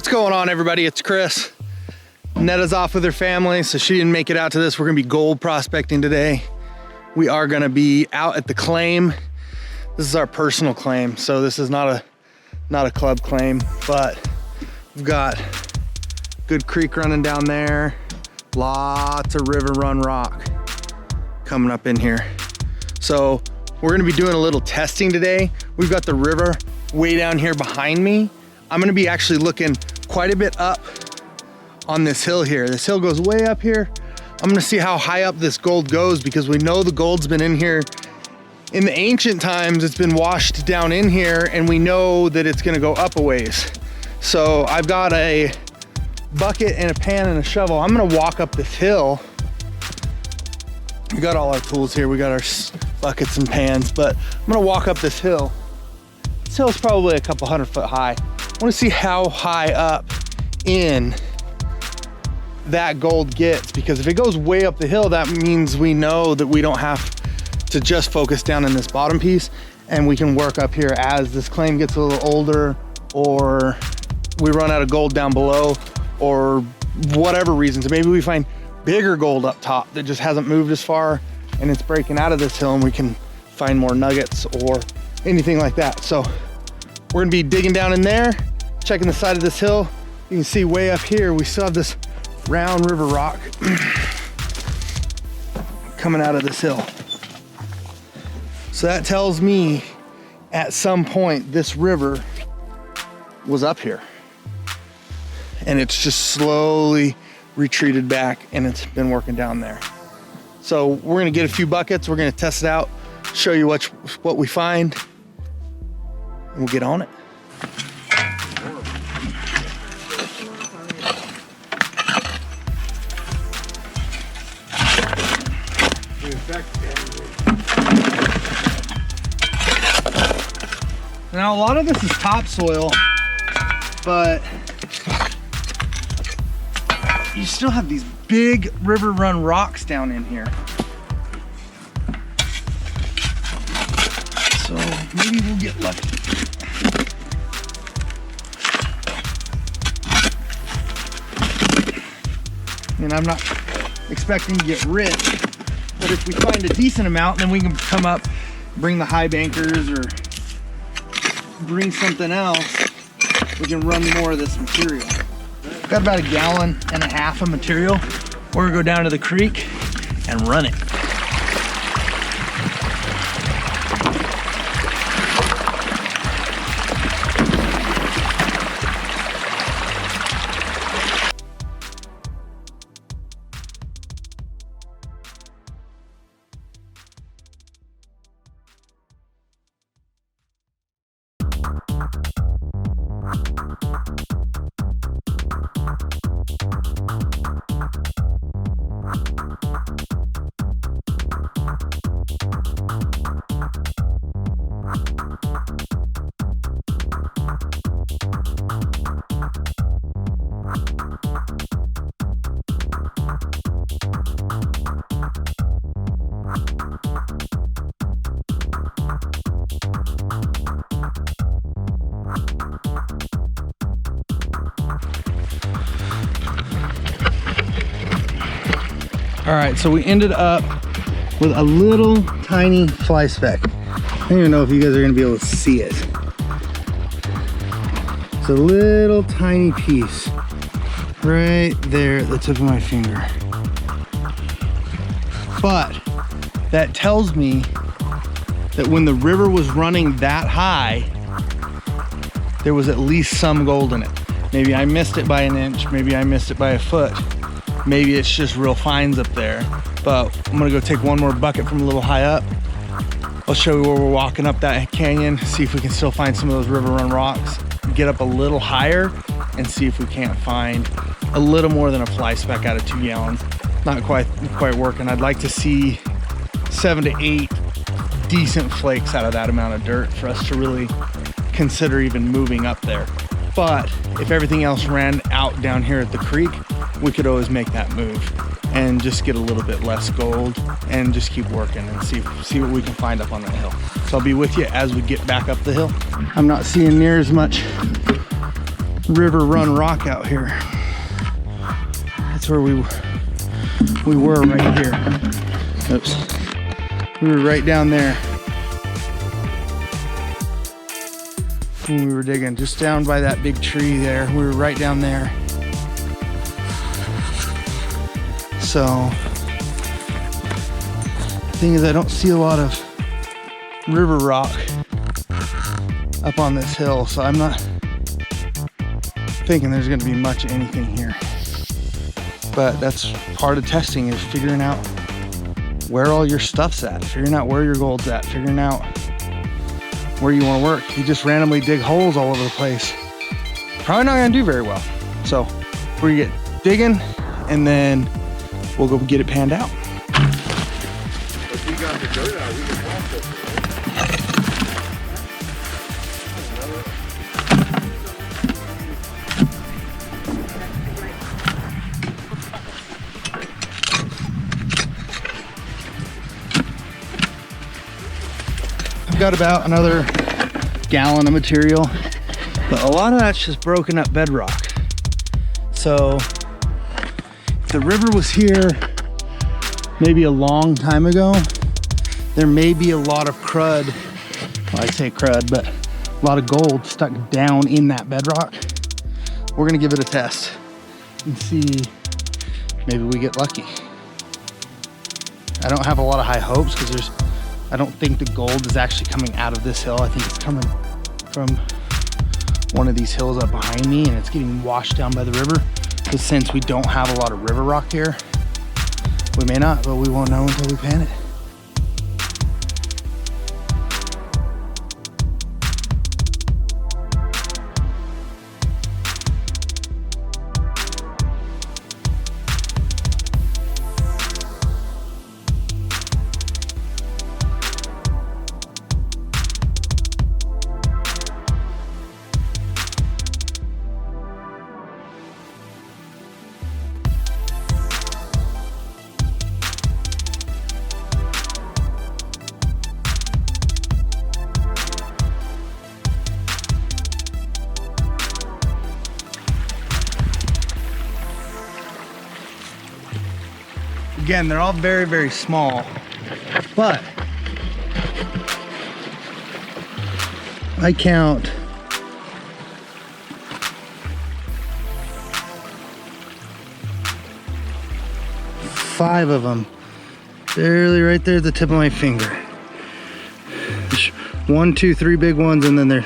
What's going on, everybody? It's Chris. Netta's off with her family, so she didn't make it out to this. We're gonna be gold prospecting today. We are gonna be out at the claim. This is our personal claim, so this is not a club claim, but we've got good creek running down there. Lots of river run rock coming up in here. So we're gonna be doing a little testing today. We've got the river way down here behind me. I'm gonna be actually looking quite a bit up on this hill here. This hill goes way up here. I'm gonna see how high up this gold goes because we know the gold's been in here. In the ancient times, it's been washed down in here and we know that it's gonna go up a ways. So I've got a bucket and a pan and a shovel. I'm gonna walk up this hill. We got all our tools here. We got our buckets and pans, but I'm gonna walk up this hill. This hill's probably a couple 100 foot high. I wanna see how high up in that gold gets, because if it goes way up the hill, that means we know that we don't have to just focus down in this bottom piece, and we can work up here as this claim gets a little older, or we run out of gold down below, or whatever reasons. So maybe we find bigger gold up top that just hasn't moved as far and it's breaking out of this hill and we can find more nuggets or anything like that. So we're gonna be digging down in there, checking the side of this hill. You can see way up here, we still have this round river rock coming out of this hill. So that tells me at some point this river was up here and it's just slowly retreated back and it's been working down there. So we're gonna get a few buckets, we're gonna test it out, show you what we find, and we'll get on it. Now a lot of this is topsoil, but you still have these big river run rocks down in here. So maybe we'll get lucky. And I'm not expecting to get rich, but if we find a decent amount, then we can come up, bring the high bankers or bring something else. We can run more of this material. Got about 1.5 gallons of material. We're gonna go down to the creek and run it. All right, so we ended up with a little tiny fly speck. I don't even know if you guys are gonna be able to see it. It's a little tiny piece right there at the tip of my finger. But that tells me that when the river was running that high, there was at least some gold in it. Maybe I missed it by 1 inch, maybe I missed it by 1 foot. Maybe it's just real fines up there, but I'm gonna go take one more bucket from a little high up. I'll show you where we're walking up that canyon, see if we can still find some of those river run rocks, get up a little higher and see if we can't find a little more than a fly speck out of 2 gallons. Not quite working. I'd like to see 7 to 8 decent flakes out of that amount of dirt for us to really consider even moving up there. But if everything else ran out down here at the creek, we could always make that move and just get a little bit less gold and just keep working and see what we can find up on that hill. So I'll be with you as we get back up the hill. I'm not seeing near as much river run rock out here. That's where we were right here. Oops. We were right down there when we were digging, just down by that big tree there. We were right down there. So, the thing is, I don't see a lot of river rock up on this hill, so I'm not thinking there's gonna be much of anything here. But that's part of testing, is figuring out where all your stuff's at, figuring out where your gold's at, figuring out where you wanna work. You just randomly dig holes all over the place, probably not gonna do very well. So we're gonna get digging and then we'll go get it panned out. If we got the dirt out, we can process it. I've got about another gallon of material, but a lot of that's just broken up bedrock. So if the river was here maybe a long time ago, there may be a lot of crud, well, I say crud, but a lot of gold stuck down in that bedrock. We're gonna give it a test and see, maybe we get lucky. I don't have a lot of high hopes because I don't think the gold is actually coming out of this hill. I think it's coming from one of these hills up behind me and it's getting washed down by the river. Because since we don't have a lot of river rock here, we may not, but we won't know until we pan it. Again, they're all very, very small, but I count 5 of them, barely right there at the tip of my finger. There's 1, 2, 3 big ones, and then there's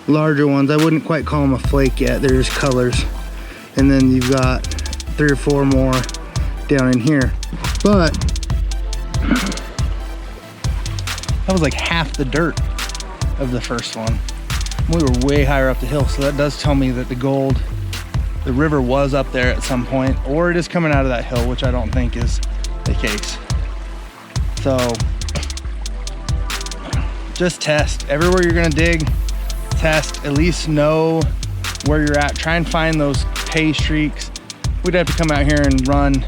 larger ones. I wouldn't quite call them a flake yet. They're just colors. And then you've got 3 or 4 more down in here. But that was like half the dirt of the first one. We were way higher up the hill, so that does tell me that the river was up there at some point, or it is coming out of that hill, which I don't think is the case. So just test everywhere you're gonna dig. Test, at least know where you're at. Try and find those pay streaks. We'd have to come out here and run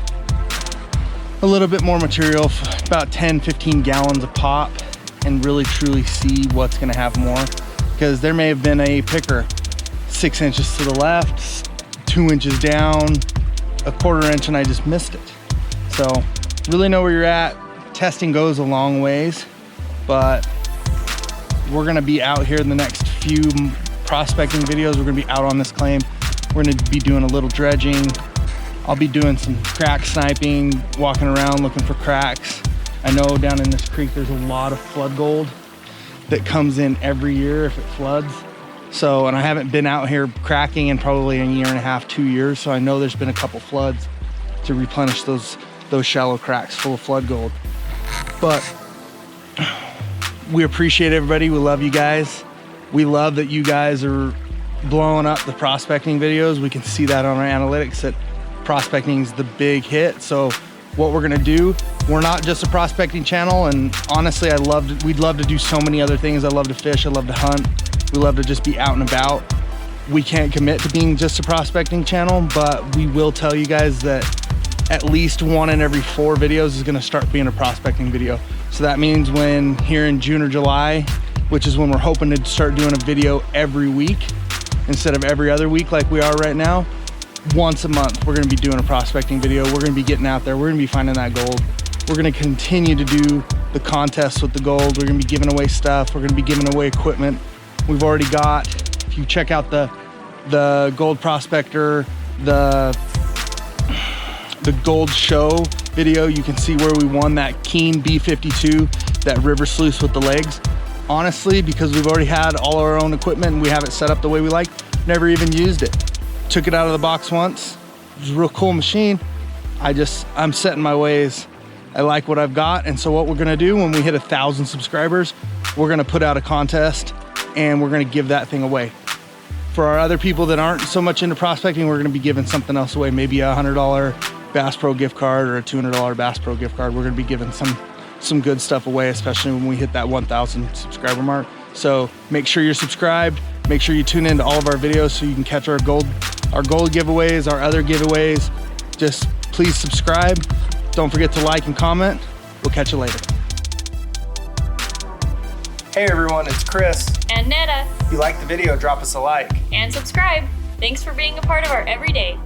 a little bit more material, about 10-15 gallons a pop, and really truly see what's gonna have more, because there may have been a picker 6 inches to the left, 2 inches down, a 1/4 inch, and I just missed it. So really know where you're at. Testing goes a long ways, but we're gonna be out here in the next few prospecting videos. We're gonna be out on this claim. We're gonna be doing a little dredging. I'll be doing some crack sniping, walking around looking for cracks. I know down in this creek there's a lot of flood gold that comes in every year if it floods. So, and I haven't been out here cracking in probably a 1.5 to 2 years, so I know there's been a couple floods to replenish those shallow cracks full of flood gold. But we appreciate everybody. We love you guys. We love that you guys are blowing up the prospecting videos. We can see that on our analytics that prospecting is the big hit. So what we're gonna do, we're not just a prospecting channel, and honestly we'd love to do so many other things. I love to fish, I love to hunt, we love to just be out and about. We can't commit to being just a prospecting channel, but we will tell you guys that at least 1 in every 4 videos is gonna start being a prospecting video. So that means when here in June or July, which is when we're hoping to start doing a video every week, instead of every other week like we are right now, once a month, we're gonna be doing a prospecting video. We're gonna be getting out there. We're gonna be finding that gold. We're gonna continue to do the contests with the gold. We're gonna be giving away stuff. We're gonna be giving away equipment. We've already got, if you check out the Gold Prospector, the Gold Show video, you can see where we won that Keen B52, that river sluice with the legs. Honestly, because we've already had all our own equipment and we have it set up the way we like, never even used it. Took it out of the box once. It was a real cool machine. I'm set in my ways. I like what I've got. And so what we're gonna do when we hit 1,000 subscribers, we're gonna put out a contest and we're gonna give that thing away. For our other people that aren't so much into prospecting, we're gonna be giving something else away, maybe a $100 Bass Pro gift card or a $200 Bass Pro gift card. We're gonna be giving some good stuff away, especially when we hit that 1,000 subscriber mark. So make sure you're subscribed. Make sure you tune into all of our videos so you can catch our gold giveaways, our other giveaways. Just please subscribe. Don't forget to like and comment. We'll catch you later. Hey everyone, it's Chris. And Netta. If you liked the video, drop us a like. And subscribe. Thanks for being a part of our everyday.